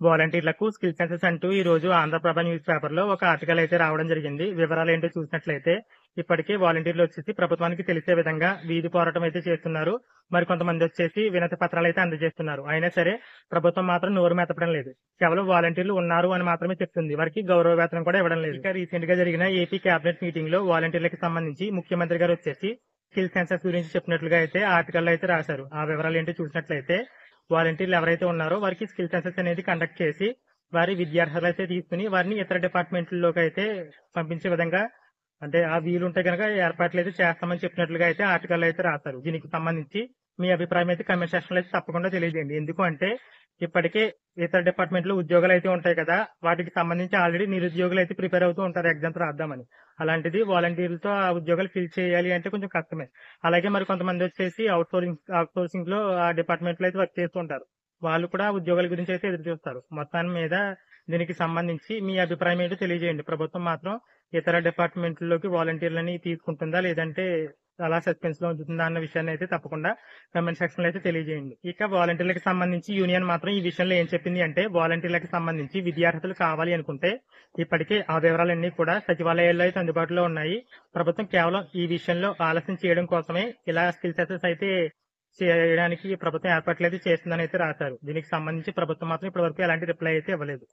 వాలంటీర్లకు skill senses అంటూ ఈ రోజు ఆంధ్రప్రభ న్యూస్ పేపర్‌లో ఒక ఆర్టికల్ అయితే రావడం జరిగింది. వివరాలేంటో చూసినట్లయితే ఇప్పటికే వాలంటీర్లు వచ్చేసి ప్రభుత్వానికి తెలిసే విధంగా వీధి పోరాటం అయితే చేస్తున్నారు. మరికొంతమంది వచ్చేసి వినతి పత్రాలైతే అందజేస్తున్నారు. అయినా సరే ప్రభుత్వం మాత్రం నోరు మెదపడం లేదు. కేవలం వాలంటీర్లు ఉన్నారు అని మాత్రమే చెప్తుంది. వారికి గౌరవ వేతనం కూడా ఇవ్వడం లేదు. ఇక రీసెంట్‌గా జరిగిన ఏపీ కేబినెట్ మీటింగ్‌లో వాలంటీర్లకు సంబంధించి ముఖ్యమంత్రి గారు వచ్చేసి స్కిల్ సెన్సెస్ గురించి చెప్పినట్లుగా అయితే ఆర్టికల్‌లో అయితే రాశారు. ఆ వివరాలేంటో చూసినట్లయితే వాలంటీర్లు ఎవరైతే ఉన్నారో వారికి స్కిల్ సెన్సెస్ అనేది కండక్ట్ చేసి వారి విద్యార్హతలు అయితే తీసుకుని వారిని ఇతర డిపార్ట్మెంట్లలోకి అయితే పంపించే విధంగా అంటే ఆ వీలుంటే కనుక ఏర్పాట్లు అయితే చేస్తామని చెప్పినట్లుగా అయితే ఆర్టికల్ అయితే రాశారు. దీనికి సంబంధించి మీ అభిప్రాయం అయితే కామెంట్ సెక్షన్ లో అయితే తప్పకుండా తెలియజేయండి. ఎందుకు అంటే ఇప్పటికే ఇతర డిపార్ట్మెంట్ లో ఉద్యోగాలు అయితే ఉంటాయి కదా, వాటికి సంబంధించి ఆల్రెడీ నిరుద్యోగులు అయితే ప్రిపేర్ అవుతూ ఉంటారు ఎగ్జామ్స్ రాద్దామని. అలాంటిది వాలంటీర్లతో ఆ ఉద్యోగాలు ఫిల్ చేయాలి అంటే కొంచెం కష్టమే. అలాగే మరి కొంతమంది వచ్చేసి అవుట్ సోర్సింగ్ లో ఆ డిపార్ట్మెంట్ లో అయితే వర్క్ చేస్తూ ఉంటారు. వాళ్ళు కూడా ఉద్యోగాల గురించి అయితే ఎదురు చూస్తారు. మొత్తాన్ని మీద దీనికి సంబంధించి మీ అభిప్రాయం ఏంటో తెలియజేయండి. ప్రభుత్వం మాత్రం ఇతర డిపార్ట్మెంట్లలోకి వాలంటీర్లని తీసుకుంటుందా లేదంటే అలా సస్పెన్స్ లో ఉంచుతుందా అన్న విషయాన్ని అయితే తప్పకుండా కామెంట్ సెక్షన్ లో అయితే తెలియజేయండి. ఇక వాలంటీర్లకు సంబంధించి యూనియన్ మాత్రం ఈ విషయంలో ఏం చెప్పింది అంటే వాలంటీర్లకు సంబంధించి విద్యార్హతలు కావాలి అనుకుంటే ఇప్పటికే ఆ వివరాలన్నీ కూడా సచివాలయాల్లో అయితే అందుబాటులో ఉన్నాయి. ప్రభుత్వం కేవలం ఈ విషయంలో ఆలస్యం చేయడం కోసమే ఇలా స్కిల్ సెన్సెస్ అయితే చేయడానికి ప్రభుత్వం ఏర్పాట్లు అయితే చేస్తుందని అయితే రాశారు. దీనికి సంబంధించి ప్రభుత్వం మాత్రం ఇప్పటివరకు ఎలాంటి రిప్లై అయితే ఇవ్వలేదు.